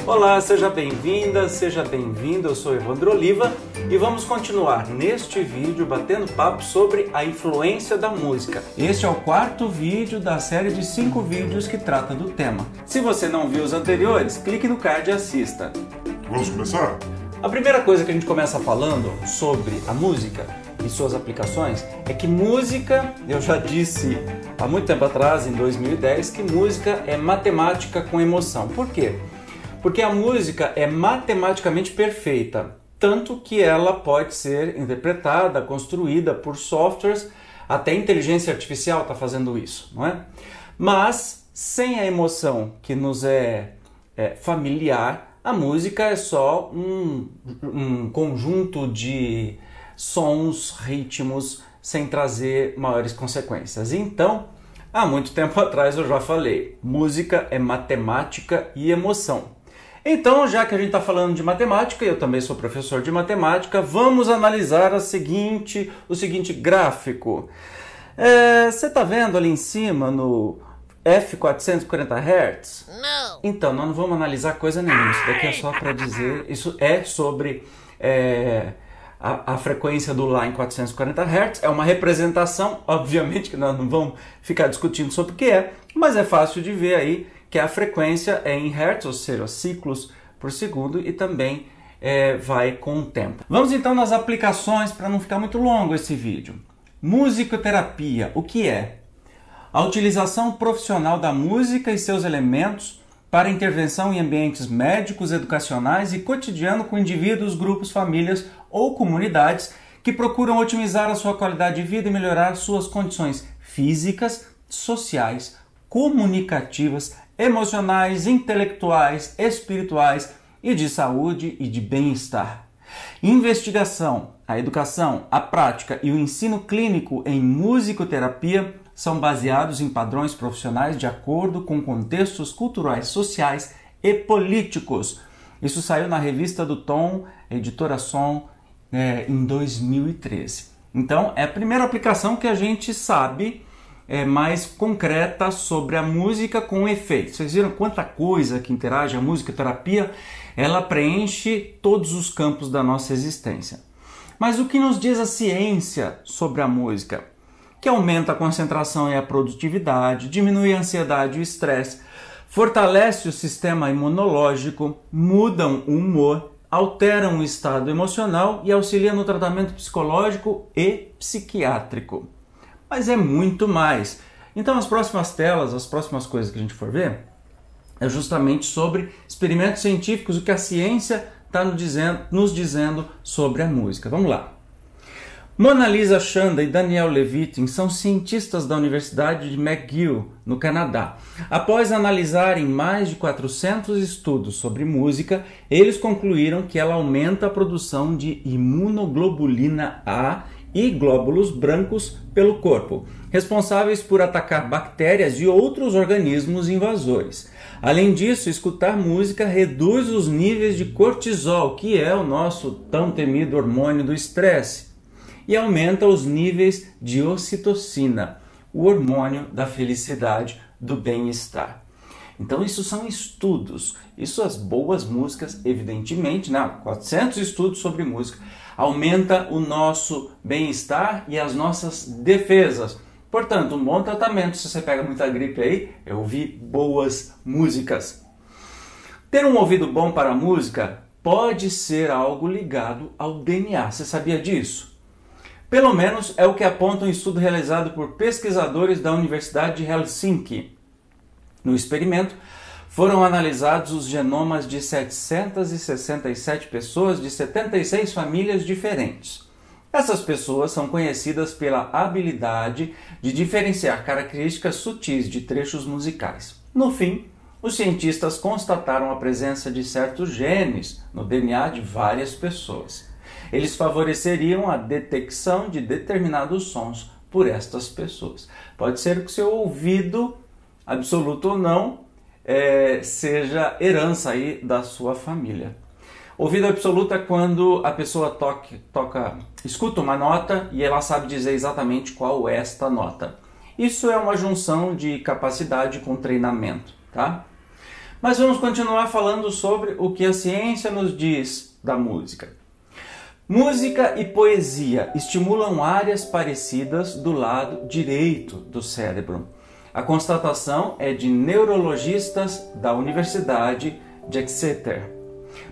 Olá, seja bem-vinda, seja bem-vindo, eu sou Evandro Oliva e vamos continuar neste vídeo batendo papo sobre a influência da música. Este é o quarto vídeo da série de 5 vídeos que trata do tema. Se você não viu os anteriores, clique no card e assista. Vamos começar? A primeira coisa que a gente começa falando sobre a música e suas aplicações é que música, eu já disse há muito tempo atrás, em 2010, que música é matemática com emoção. Por quê? Porque a música é matematicamente perfeita, tanto que ela pode ser interpretada, construída por softwares, até inteligência artificial está fazendo isso, não é? Mas sem a emoção que nos é familiar, a música é só um conjunto de sons, ritmos, sem trazer maiores consequências. Então, há muito tempo atrás eu já falei, música é matemática e emoção. Então, já que a gente está falando de matemática, eu também sou professor de matemática, vamos analisar o seguinte gráfico. Você está vendo ali em cima no F440 Hz? Não! Então, nós não vamos analisar coisa nenhuma, isso daqui é só para dizer, isso é sobre a frequência do Lá em 440 Hz, é uma representação, obviamente que nós não vamos ficar discutindo sobre o que é, mas é fácil de ver aí que a frequência é em Hertz, ou seja, ciclos por segundo, e também vai com o tempo. Vamos então nas aplicações, para não ficar muito longo esse vídeo. Musicoterapia, o que é? A utilização profissional da música e seus elementos para intervenção em ambientes médicos, educacionais e cotidiano com indivíduos, grupos, famílias ou comunidades que procuram otimizar a sua qualidade de vida e melhorar suas condições físicas, sociais, comunicativas, emocionais, intelectuais, espirituais e de saúde e de bem-estar. Investigação, a educação, a prática e o ensino clínico em musicoterapia são baseados em padrões profissionais de acordo com contextos culturais, sociais e políticos. Isso saiu na revista do Tom, editora Som, em 2013. Então, é a primeira aplicação que a gente sabe mais concreta sobre a música com efeito. Vocês viram quanta coisa que interage a musicoterapia? Ela preenche todos os campos da nossa existência. Mas o que nos diz a ciência sobre a música? Que aumenta a concentração e a produtividade, diminui a ansiedade e o estresse, fortalece o sistema imunológico, mudam o humor, alteram o estado emocional e auxilia no tratamento psicológico e psiquiátrico. Mas é muito mais. Então as próximas telas, as próximas coisas que a gente for ver, é justamente sobre experimentos científicos, o que a ciência está nos dizendo sobre a música. Vamos lá. Mona Lisa Chanda e Daniel Levitin são cientistas da Universidade de McGill, no Canadá. Após analisarem mais de 400 estudos sobre música, eles concluíram que ela aumenta a produção de imunoglobulina A e glóbulos brancos pelo corpo, responsáveis por atacar bactérias e outros organismos invasores. Além disso, escutar música reduz os níveis de cortisol, que é o nosso tão temido hormônio do estresse, e aumenta os níveis de ocitocina, o hormônio da felicidade, do bem-estar. Então isso são estudos, isso as boas músicas, evidentemente, 400 estudos sobre música, aumenta o nosso bem-estar e as nossas defesas. Portanto, um bom tratamento, se você pega muita gripe aí, é ouvir boas músicas. Ter um ouvido bom para a música pode ser algo ligado ao DNA, você sabia disso? Pelo menos é o que aponta um estudo realizado por pesquisadores da Universidade de Helsinki. No experimento, foram analisados os genomas de 767 pessoas de 76 famílias diferentes. Essas pessoas são conhecidas pela habilidade de diferenciar características sutis de trechos musicais. No fim, os cientistas constataram a presença de certos genes no DNA de várias pessoas. Eles favoreceriam a detecção de determinados sons por estas pessoas. Pode ser que o seu ouvido, absoluto ou não, seja herança aí da sua família. Ouvido absoluto é quando a pessoa escuta uma nota e ela sabe dizer exatamente qual é esta nota. Isso é uma junção de capacidade com treinamento, tá? Mas vamos continuar falando sobre o que a ciência nos diz da música. Música e poesia estimulam áreas parecidas do lado direito do cérebro. A constatação é de neurologistas da Universidade de Exeter.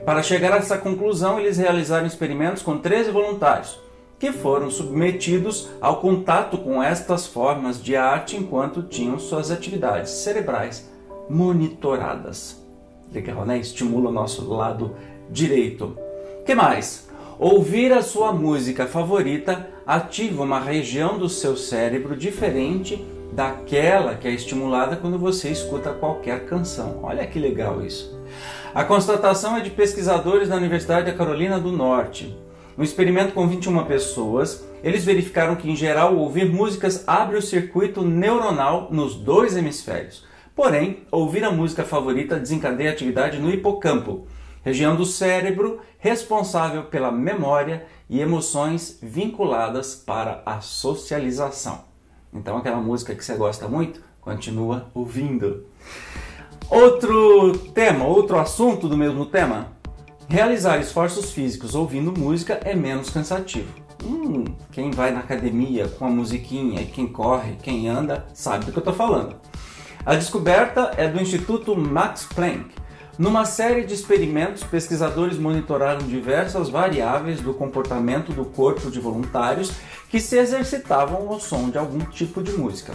Para chegar a essa conclusão, eles realizaram experimentos com 13 voluntários, que foram submetidos ao contato com estas formas de arte enquanto tinham suas atividades cerebrais monitoradas. Legal, né? Estimula o nosso lado direito. O que mais? Ouvir a sua música favorita ativa uma região do seu cérebro diferente daquela que é estimulada quando você escuta qualquer canção. Olha que legal isso. A constatação é de pesquisadores da Universidade da Carolina do Norte. No experimento com 21 pessoas, eles verificaram que, em geral, ouvir músicas abre o circuito neuronal nos dois hemisférios. Porém, ouvir a música favorita desencadeia atividade no hipocampo, região do cérebro responsável pela memória e emoções vinculadas para a socialização. Então, aquela música que você gosta muito, continua ouvindo. Outro tema, outro assunto do mesmo tema. Realizar esforços físicos ouvindo música é menos cansativo. Quem vai na academia com a musiquinha e quem corre, quem anda, sabe do que eu estou falando. A descoberta é do Instituto Max Planck. Numa série de experimentos, pesquisadores monitoraram diversas variáveis do comportamento do corpo de voluntários que se exercitavam ao som de algum tipo de música.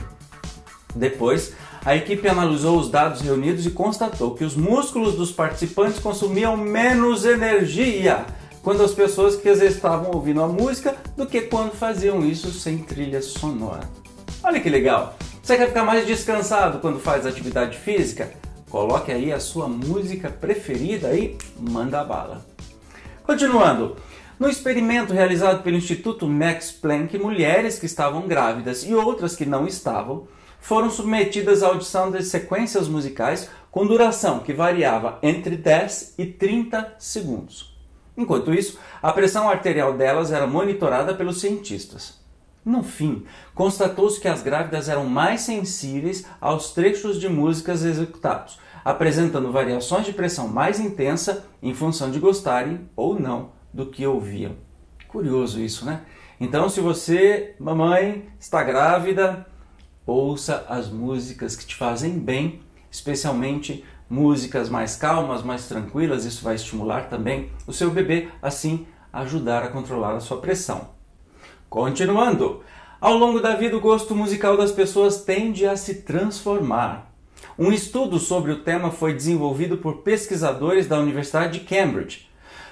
Depois, a equipe analisou os dados reunidos e constatou que os músculos dos participantes consumiam menos energia quando as pessoas que estavam ouvindo a música do que quando faziam isso sem trilha sonora. Olha que legal! Você quer ficar mais descansado quando faz atividade física? Coloque aí a sua música preferida e manda bala. Continuando, no experimento realizado pelo Instituto Max Planck, mulheres que estavam grávidas e outras que não estavam foram submetidas à audição de sequências musicais com duração que variava entre 10 e 30 segundos. Enquanto isso, a pressão arterial delas era monitorada pelos cientistas. No fim, constatou-se que as grávidas eram mais sensíveis aos trechos de músicas executados, apresentando variações de pressão mais intensa em função de gostarem ou não do que ouviam. Curioso isso, né? Então, se você, mamãe, está grávida, ouça as músicas que te fazem bem, especialmente músicas mais calmas, mais tranquilas. Isso vai estimular também o seu bebê, assim ajudar a controlar a sua pressão. Continuando, ao longo da vida o gosto musical das pessoas tende a se transformar. Um estudo sobre o tema foi desenvolvido por pesquisadores da Universidade de Cambridge.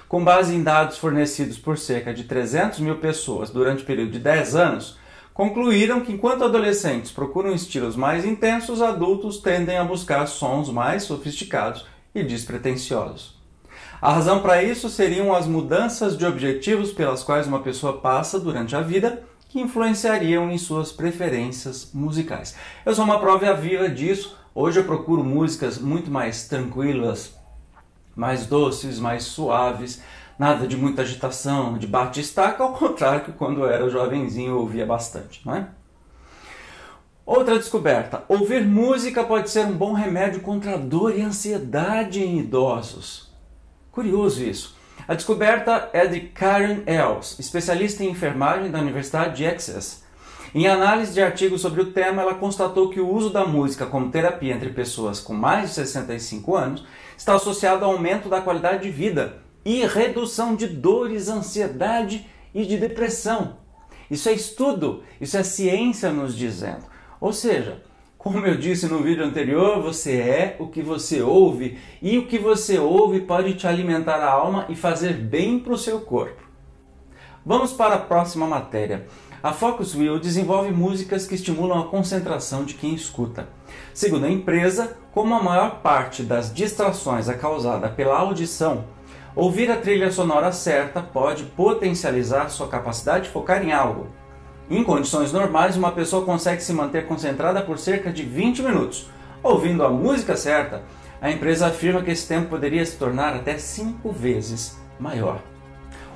Com base em dados fornecidos por cerca de 300 mil pessoas durante o período de 10 anos, concluíram que enquanto adolescentes procuram estilos mais intensos, adultos tendem a buscar sons mais sofisticados e despretensiosos. A razão para isso seriam as mudanças de objetivos pelas quais uma pessoa passa durante a vida, que influenciariam em suas preferências musicais. Eu sou uma prova viva disso. Hoje eu procuro músicas muito mais tranquilas, mais doces, mais suaves, nada de muita agitação, de bate-estaca, ao contrário que quando eu era jovenzinho eu ouvia bastante, não é? Outra descoberta: ouvir música pode ser um bom remédio contra a dor e ansiedade em idosos. Curioso isso. A descoberta é de Karen Els, especialista em enfermagem da Universidade de Essex. Em análise de artigos sobre o tema, ela constatou que o uso da música como terapia entre pessoas com mais de 65 anos está associado ao aumento da qualidade de vida e redução de dores, ansiedade e de depressão. Isso é estudo, isso é ciência nos dizendo. Ou seja, como eu disse no vídeo anterior, você é o que você ouve, e o que você ouve pode te alimentar a alma e fazer bem para o seu corpo. Vamos para a próxima matéria. A Focuswheel desenvolve músicas que estimulam a concentração de quem escuta. Segundo a empresa, como a maior parte das distrações é causada pela audição, ouvir a trilha sonora certa pode potencializar sua capacidade de focar em algo. Em condições normais, uma pessoa consegue se manter concentrada por cerca de 20 minutos. Ouvindo a música certa, a empresa afirma que esse tempo poderia se tornar até 5 vezes maior.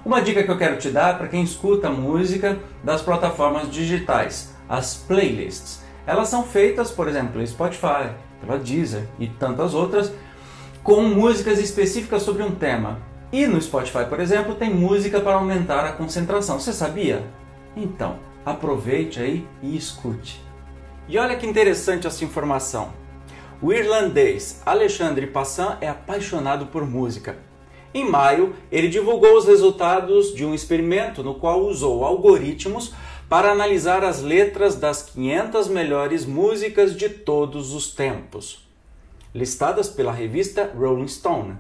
Uma dica que eu quero te dar para quem escuta música das plataformas digitais, as playlists. Elas são feitas, por exemplo, pelo Spotify, pela Deezer e tantas outras, com músicas específicas sobre um tema. E no Spotify, por exemplo, tem música para aumentar a concentração. Você sabia? Então, aproveite aí e escute. E olha que interessante essa informação. O irlandês Alexandre Passan é apaixonado por música. Em maio, ele divulgou os resultados de um experimento no qual usou algoritmos para analisar as letras das 500 melhores músicas de todos os tempos, listadas pela revista Rolling Stone.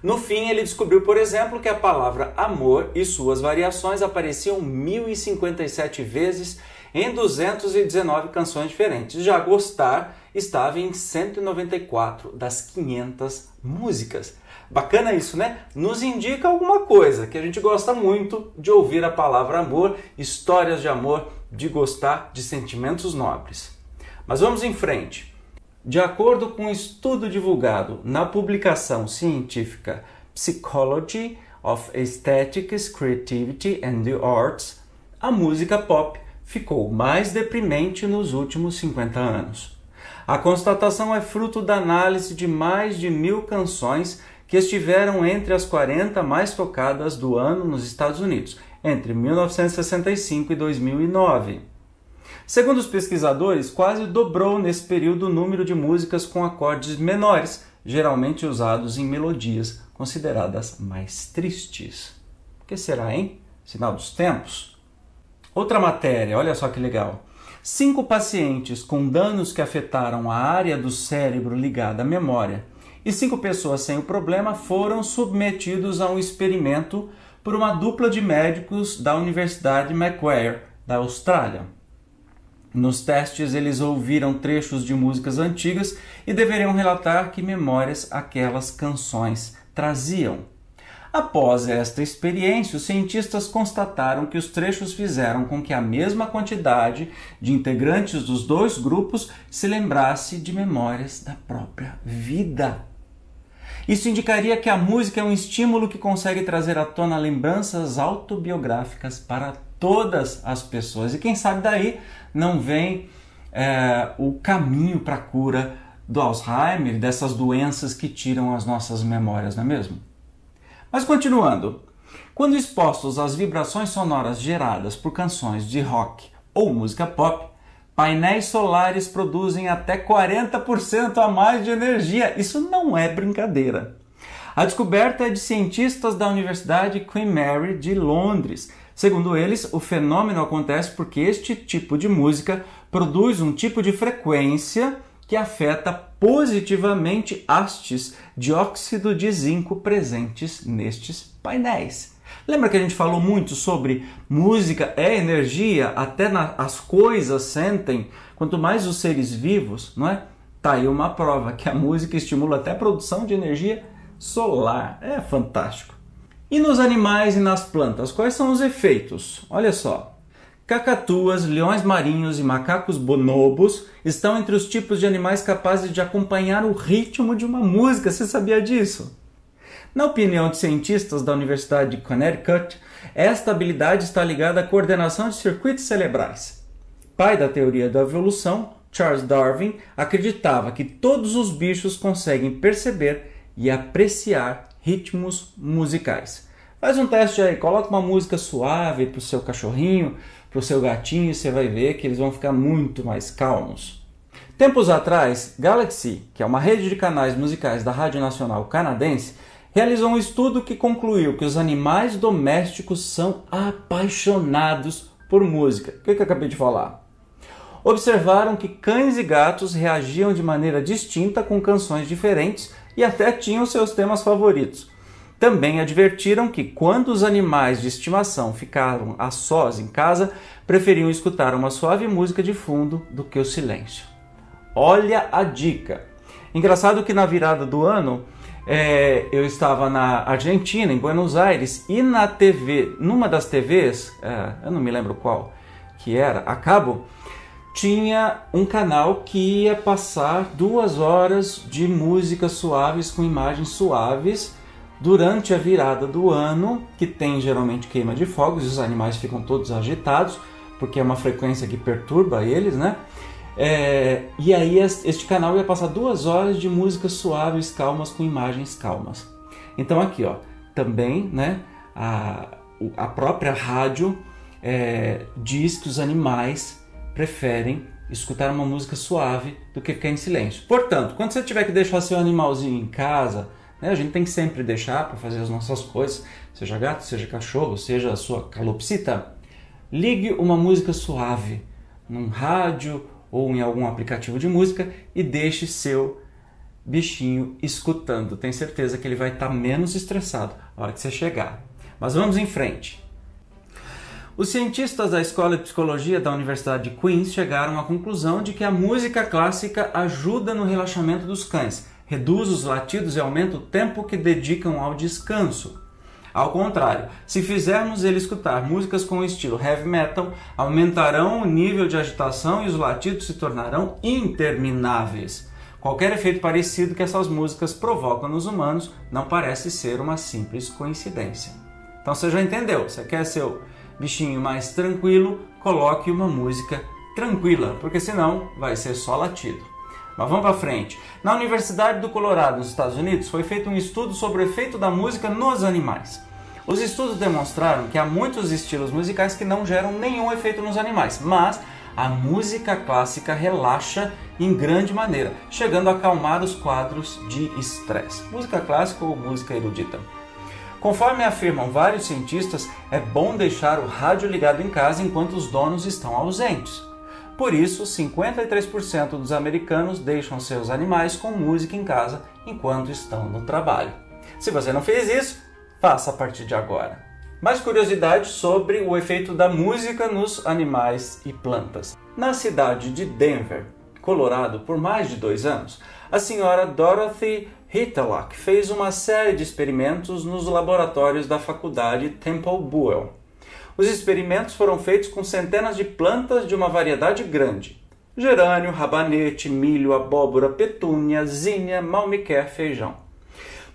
No fim, ele descobriu, por exemplo, que a palavra amor e suas variações apareciam 1057 vezes em 219 canções diferentes. Já gostar estava em 194 das 500 músicas. Bacana isso, né? Nos indica alguma coisa, que a gente gosta muito de ouvir a palavra amor, histórias de amor, de gostar de sentimentos nobres. Mas vamos em frente. De acordo com um estudo divulgado na publicação científica Psychology of Aesthetics, Creativity and the Arts, a música pop ficou mais deprimente nos últimos 50 anos. A constatação é fruto da análise de mais de 1000 canções que estiveram entre as 40 mais tocadas do ano nos Estados Unidos, entre 1965 e 2009. Segundo os pesquisadores, quase dobrou nesse período o número de músicas com acordes menores, geralmente usados em melodias consideradas mais tristes. O que será, hein? Sinal dos tempos? Outra matéria, olha só que legal. 5 pacientes com danos que afetaram a área do cérebro ligada à memória e 5 pessoas sem o problema foram submetidos a um experimento por uma dupla de médicos da Universidade Macquarie, da Austrália. Nos testes, eles ouviram trechos de músicas antigas e deveriam relatar que memórias aquelas canções traziam. Após esta experiência, os cientistas constataram que os trechos fizeram com que a mesma quantidade de integrantes dos dois grupos se lembrasse de memórias da própria vida. Isso indicaria que a música é um estímulo que consegue trazer à tona lembranças autobiográficas para todas as pessoas. E quem sabe daí não vem o caminho para a cura do Alzheimer, dessas doenças que tiram as nossas memórias, não é mesmo? Mas continuando, quando expostos às vibrações sonoras geradas por canções de rock ou música pop, painéis solares produzem até 40% a mais de energia. Isso não é brincadeira. A descoberta é de cientistas da Universidade Queen Mary de Londres. Segundo eles, o fenômeno acontece porque este tipo de música produz um tipo de frequência que afeta positivamente hastes de óxido de zinco presentes nestes painéis. Lembra que a gente falou muito sobre música é energia, até as coisas sentem, quanto mais os seres vivos, não é? Tá aí uma prova que a música estimula até a produção de energia solar. É fantástico. E nos animais e nas plantas, quais são os efeitos? Olha só. Cacatuas, leões marinhos e macacos bonobos estão entre os tipos de animais capazes de acompanhar o ritmo de uma música. Você sabia disso? Na opinião de cientistas da Universidade de Connecticut, esta habilidade está ligada à coordenação de circuitos cerebrais. Pai da teoria da evolução, Charles Darwin acreditava que todos os bichos conseguem perceber e apreciar ritmos musicais. Faz um teste aí, coloca uma música suave para o seu cachorrinho, para o seu gatinho, e você vai ver que eles vão ficar muito mais calmos. Tempos atrás, Galaxy, que é uma rede de canais musicais da Rádio Nacional Canadense, realizou um estudo que concluiu que os animais domésticos são apaixonados por música. O que eu acabei de falar? Observaram que cães e gatos reagiam de maneira distinta com canções diferentes e até tinham seus temas favoritos. Também advertiram que quando os animais de estimação ficaram a sós em casa, preferiam escutar uma suave música de fundo do que o silêncio. Olha a dica! Engraçado que na virada do ano, eu estava na Argentina, em Buenos Aires, e na TV, numa das TVs, eu não me lembro qual que era, a cabo, tinha um canal que ia passar 2 horas de músicas suaves com imagens suaves durante a virada do ano, que tem geralmente queima de fogos, e os animais ficam todos agitados, porque é uma frequência que perturba eles, né? E aí este canal ia passar 2 horas de músicas suaves, calmas, com imagens calmas. Então aqui, ó, também, né, a própria rádio diz que os animais preferem escutar uma música suave do que ficar em silêncio. Portanto, quando você tiver que deixar seu animalzinho em casa, né, a gente tem que sempre deixar para fazer as nossas coisas, seja gato, seja cachorro, seja a sua calopsita, ligue uma música suave num rádio ou em algum aplicativo de música e deixe seu bichinho escutando. Tenho certeza que ele vai estar menos estressado na hora que você chegar. Mas vamos em frente. Os cientistas da Escola de Psicologia da Universidade de Queens chegaram à conclusão de que a música clássica ajuda no relaxamento dos cães, reduz os latidos e aumenta o tempo que dedicam ao descanso. Ao contrário, se fizermos ele escutar músicas com o estilo heavy metal, aumentarão o nível de agitação e os latidos se tornarão intermináveis. Qualquer efeito parecido que essas músicas provocam nos humanos não parece ser uma simples coincidência. Então você já entendeu, você quer seu bichinho mais tranquilo, coloque uma música tranquila, porque senão vai ser só latido. Mas vamos para frente. Na Universidade do Colorado, nos Estados Unidos, foi feito um estudo sobre o efeito da música nos animais. Os estudos demonstraram que há muitos estilos musicais que não geram nenhum efeito nos animais, mas a música clássica relaxa em grande maneira, chegando a acalmar os quadros de estresse. Música clássica ou música erudita? Conforme afirmam vários cientistas, é bom deixar o rádio ligado em casa enquanto os donos estão ausentes. Por isso, 53% dos americanos deixam seus animais com música em casa enquanto estão no trabalho. Se você não fez isso, faça a partir de agora. Mais curiosidades sobre o efeito da música nos animais e plantas. Na cidade de Denver, Colorado, por mais de 2 anos, a senhora Dorothy Hitlock fez uma série de experimentos nos laboratórios da faculdade Temple Buell. Os experimentos foram feitos com centenas de plantas de uma variedade grande: gerânio, rabanete, milho, abóbora, petúnia, zinnia, malmiquer, feijão.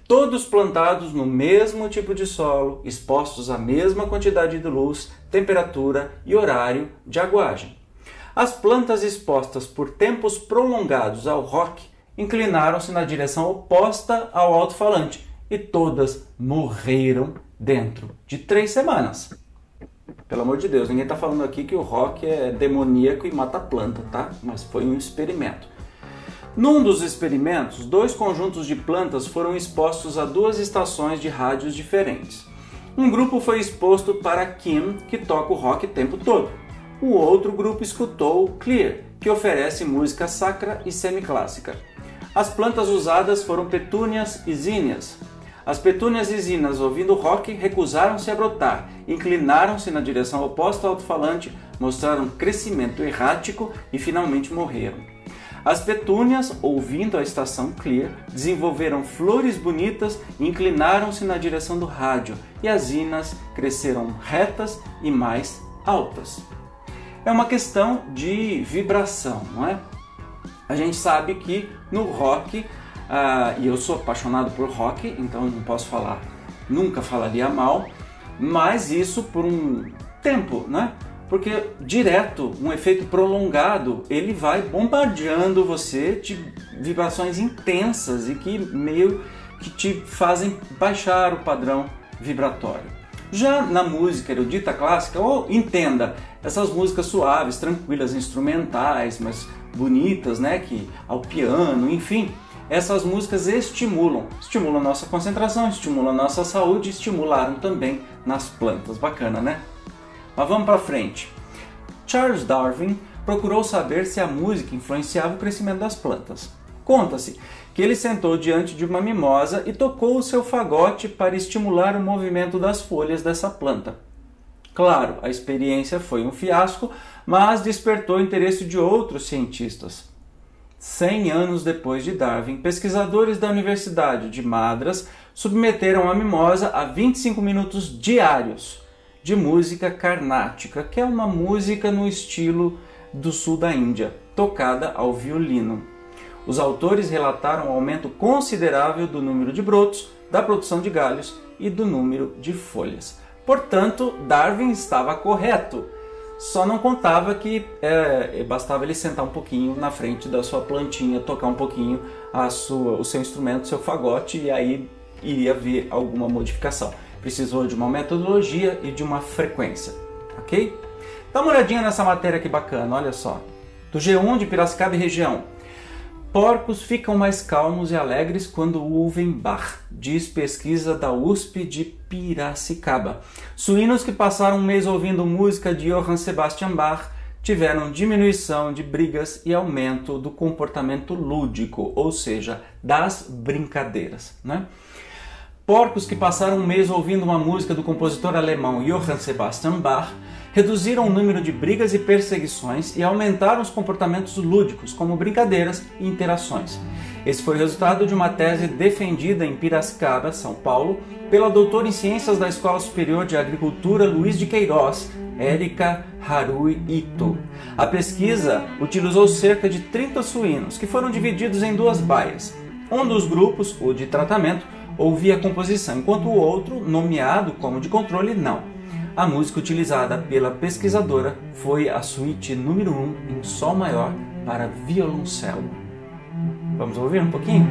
Todos plantados no mesmo tipo de solo, expostos à mesma quantidade de luz, temperatura e horário de aguagem. As plantas expostas por tempos prolongados ao rock inclinaram-se na direção oposta ao alto-falante e todas morreram dentro de 3 semanas. Pelo amor de Deus, ninguém está falando aqui que o rock é demoníaco e mata a planta, tá? Mas foi um experimento. Num dos experimentos, 2 conjuntos de plantas foram expostos a 2 estações de rádios diferentes. Um grupo foi exposto para Kim, que toca o rock o tempo todo. O outro grupo escutou Clear, que oferece música sacra e semiclássica. As plantas usadas foram petúnias e zinnias. As petúnias e zinnias, ouvindo rock, recusaram-se a brotar, inclinaram-se na direção oposta ao alto-falante, mostraram crescimento errático e finalmente morreram. As petúnias, ouvindo a estação Clear, desenvolveram flores bonitas e inclinaram-se na direção do rádio, e as zinnias cresceram retas e mais altas. É uma questão de vibração, não é? A gente sabe que no rock, e eu sou apaixonado por rock, então não posso falar, nunca falaria mal, mas isso por um tempo, né? Porque direto, um efeito prolongado, ele vai bombardeando você de vibrações intensas e que meio que te fazem baixar o padrão vibratório. Já na música erudita clássica, ou entenda, essas músicas suaves, tranquilas, instrumentais, mas bonitas, né, que ao piano, enfim, essas músicas estimulam a nossa concentração, estimulam a nossa saúde, estimularam também nas plantas. Bacana, né? Mas vamos para frente. Charles Darwin procurou saber se a música influenciava o crescimento das plantas. Conta-se que ele sentou diante de uma mimosa e tocou o seu fagote para estimular o movimento das folhas dessa planta. Claro, a experiência foi um fiasco, mas despertou o interesse de outros cientistas. 100 anos depois de Darwin, pesquisadores da Universidade de Madras submeteram a mimosa a 25 minutos diários de música carnática, que é uma música no estilo do sul da Índia, tocada ao violino. Os autores relataram um aumento considerável do número de brotos, da produção de galhos e do número de folhas. Portanto, Darwin estava correto. Só não contava que bastava ele sentar um pouquinho na frente da sua plantinha, tocar um pouquinho o seu instrumento, o seu fagote, e aí iria haver alguma modificação. Precisou de uma metodologia e de uma frequência, ok? Dá uma olhadinha nessa matéria que bacana, olha só. Do G1 de Piracicaba e região. Porcos ficam mais calmos e alegres quando ouvem Bach, diz pesquisa da USP de Piracicaba. Suínos que passaram um mês ouvindo música de Johann Sebastian Bach tiveram diminuição de brigas e aumento do comportamento lúdico, ou seja, das brincadeiras, né? Porcos que passaram um mês ouvindo uma música do compositor alemão Johann Sebastian Bach reduziram o número de brigas e perseguições e aumentaram os comportamentos lúdicos, como brincadeiras e interações. Esse foi o resultado de uma tese defendida em Piracicaba, São Paulo, pela doutora em Ciências da Escola Superior de Agricultura Luiz de Queiroz, Érica Harui Ito. A pesquisa utilizou cerca de 30 suínos, que foram divididos em duas baias. Um dos grupos, o de tratamento, ouvia a composição, enquanto o outro, nomeado como de controle, não. A música utilizada pela pesquisadora foi a suíte número 1 em Sol maior para violoncelo. Vamos ouvir um pouquinho?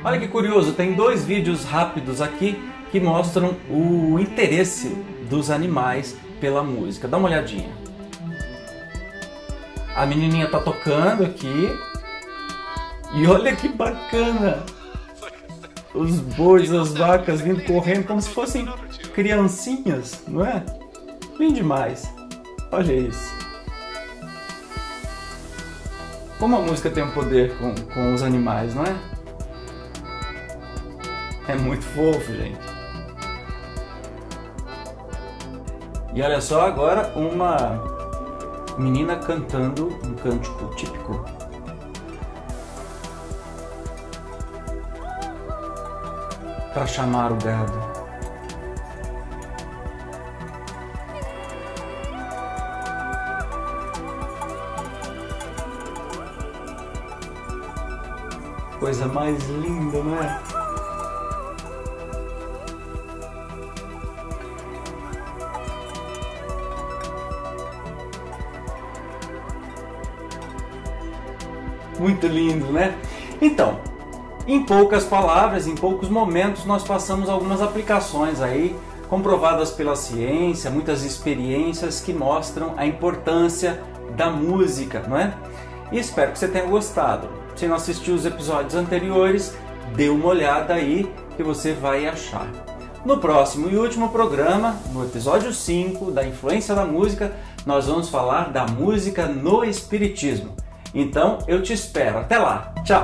Olha que curioso, tem 2 vídeos rápidos aqui que mostram o interesse dos animais pela música. Dá uma olhadinha. A menininha tá tocando aqui. E olha que bacana! Os bois, as vacas vindo correndo como se fossem criancinhas, não é? Bem demais. Olha isso. Como a música tem um poder com os animais, não é? É muito fofo, gente. E olha só agora uma menina cantando um cântico típico. Para chamar o gado. Coisa mais linda, não é? Muito lindo, né? Então, em poucas palavras, em poucos momentos, nós passamos algumas aplicações aí, comprovadas pela ciência, muitas experiências que mostram a importância da música, não é? E espero que você tenha gostado. Se não assistiu os episódios anteriores, dê uma olhada aí que você vai achar. No próximo e último programa, no episódio 5 da influência da música, nós vamos falar da música no espiritismo. Então eu te espero. Até lá. Tchau!